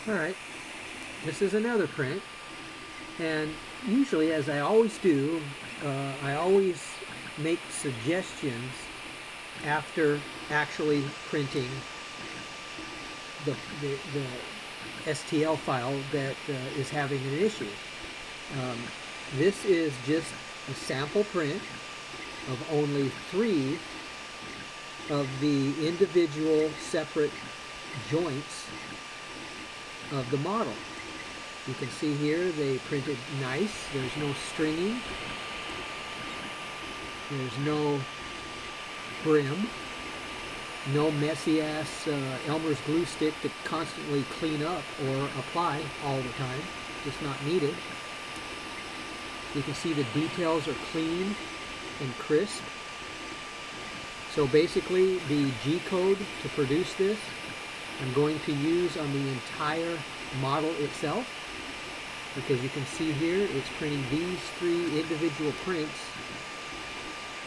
Alright, this is another print, and usually, as I always do, I always make suggestions after actually printing the STL file that is having an issue. Um, this is just a sample print of only 3 of the individual separate joints of the model. You can see here they printed nice. There's no stringing. There's no brim. No messy ass Elmer's glue stick to constantly clean up or apply all the time. Just not needed. You can see the details are clean and crisp. So basically the G code to produce this I'm going to use on the entire model itself, because you can see here it's printing these 3 individual prints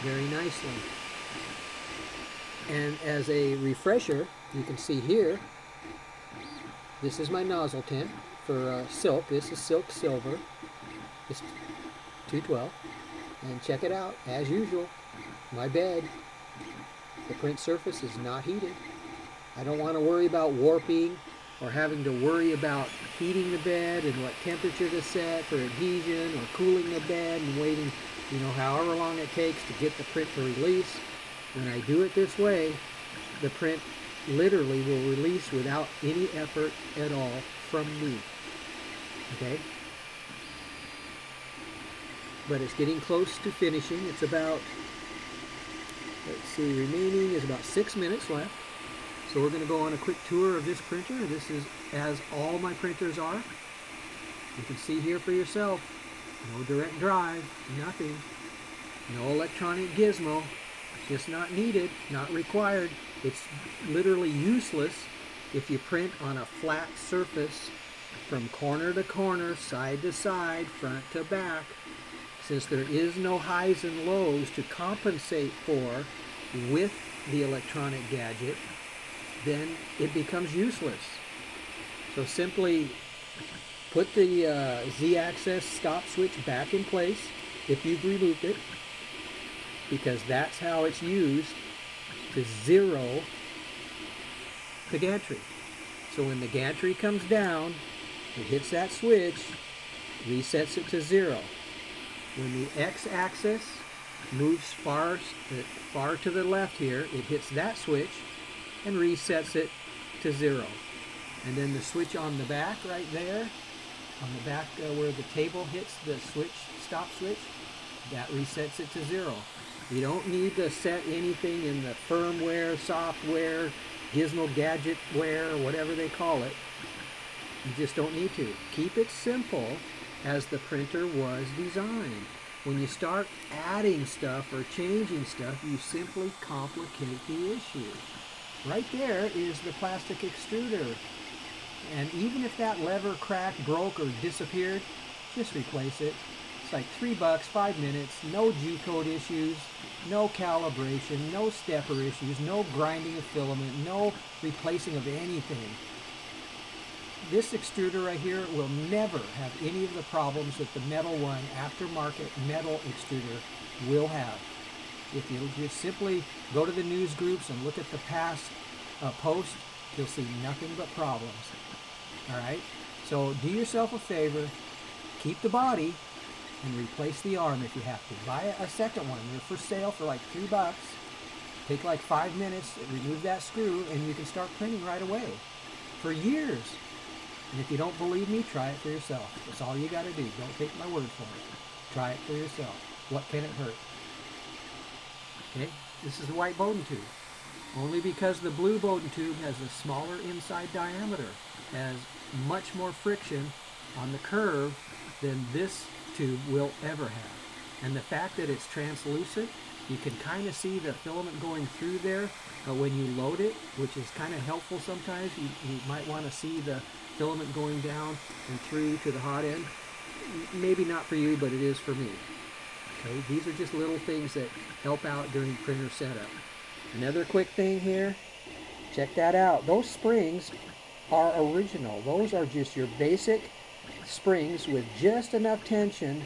very nicely. And as a refresher, you can see here, this is my nozzle tint for silk. This is silk silver. It's 212. And check it out, as usual, my bed, the print surface is not heated. I don't want to worry about warping or having to worry about heating the bed and what temperature to set for adhesion, or cooling the bed and waiting, you know, however long it takes to get the print to release. When I do it this way, the print literally will release without any effort at all from me. Okay? But it's getting close to finishing. It's about, let's see, remaining is about 6 minutes left. So we're going to go on a quick tour of this printer. This is as all my printers are. You can see here for yourself. No direct drive, nothing. No electronic gizmo. Just not needed, not required. It's literally useless if you print on a flat surface from corner to corner, side to side, front to back. Since there is no highs and lows to compensate for with the electronic gadget, then it becomes useless. So simply put the Z-axis stop switch back in place if you've removed it, because that's how it's used to zero the gantry. So when the gantry comes down, it hits that switch, resets it to 0. When the X-axis moves far to the left here, it hits that switch and resets it to 0. And then the switch on the back right there, on the back where the table hits the switch, stop switch, that resets it to 0. You don't need to set anything in the firmware, software, gizmo gadgetware, whatever they call it. You just don't need to. Keep it simple as the printer was designed. When you start adding stuff or changing stuff, you simply complicate the issue. Right there is the plastic extruder. And even if that lever cracked, broke, or disappeared, just replace it. It's like $3, 5 minutes, no G-code issues, no calibration, no stepper issues, no grinding of filament, no replacing of anything. This extruder right here will never have any of the problems that the Metal One aftermarket metal extruder will have. If you just simply go to the news groups and look at the past posts, you'll see nothing but problems. All right? So do yourself a favor, keep the body, and replace the arm if you have to. Buy a second one. They're for sale for like $3. Take like 5 minutes, remove that screw, and you can start printing right away. For years. And if you don't believe me, try it for yourself. That's all you got to do. Don't take my word for it. Try it for yourself. What can it hurt? Okay, this is the white Bowden tube. Only because the blue Bowden tube has a smaller inside diameter, has much more friction on the curve than this tube will ever have. And the fact that it's translucent, you can kind of see the filament going through there when you load it, which is kind of helpful sometimes. You might want to see the filament going down and through to the hot end. Maybe not for you, but it is for me. Okay, these are just little things that help out during printer setup. Another quick thing here, check that out. Those springs are original. Those are just your basic springs with just enough tension,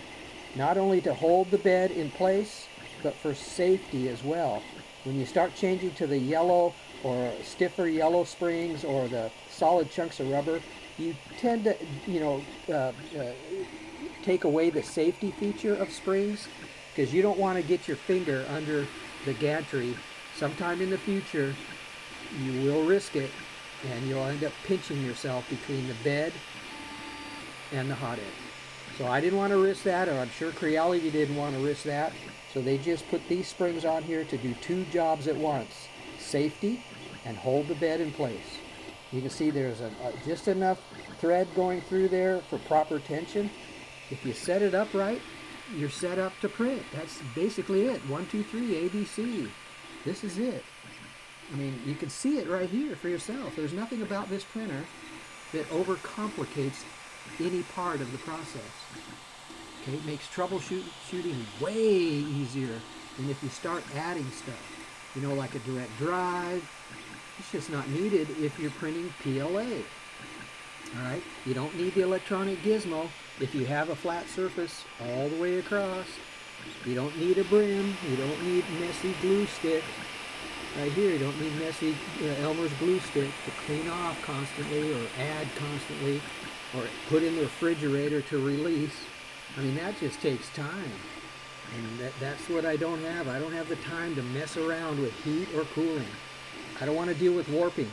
not only to hold the bed in place, but for safety as well. When you start changing to the yellow or stiffer yellow springs or the solid chunks of rubber, you tend to, take away the safety feature of springs, because you don't want to get your finger under the gantry. Sometime in the future, you will risk it, and you'll end up pinching yourself between the bed and the hot end. So I didn't want to risk that, or I'm sure Creality didn't want to risk that. So they just put these springs on here to do two jobs at once: safety and hold the bed in place. You can see there's just enough thread going through there for proper tension. If you set it up right, you're set up to print. That's basically it. 1, 2, 3, ABC. This is it. I mean, you can see it right here for yourself. There's nothing about this printer that overcomplicates any part of the process. Okay, it makes troubleshooting way easier than if you start adding stuff. You know, like a direct drive. It's just not needed if you're printing PLA. All right, you don't need the electronic gizmo if you have a flat surface all the way across. You don't need a brim. You don't need messy glue stick. Right here, you don't need messy Elmer's glue stick to clean off constantly or add constantly or put in the refrigerator to release. I mean, that just takes time. And that's what I don't have. I don't have the time to mess around with heat or cooling. I don't want to deal with warping.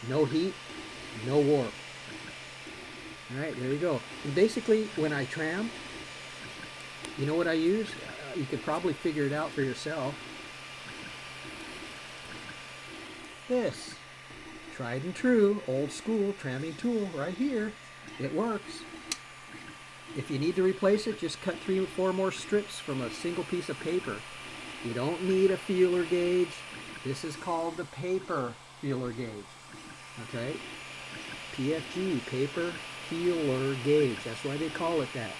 No heat, no warp. All right, there you go. And basically, when I tram, you know what I use? You could probably figure it out for yourself. This tried and true, old school tramming tool right here. It works. If you need to replace it, just cut 3 or 4 more strips from a single piece of paper. You don't need a feeler gauge. This is called the paper feeler gauge. Okay? PFG, paper feeler gauge. That's why they call it that.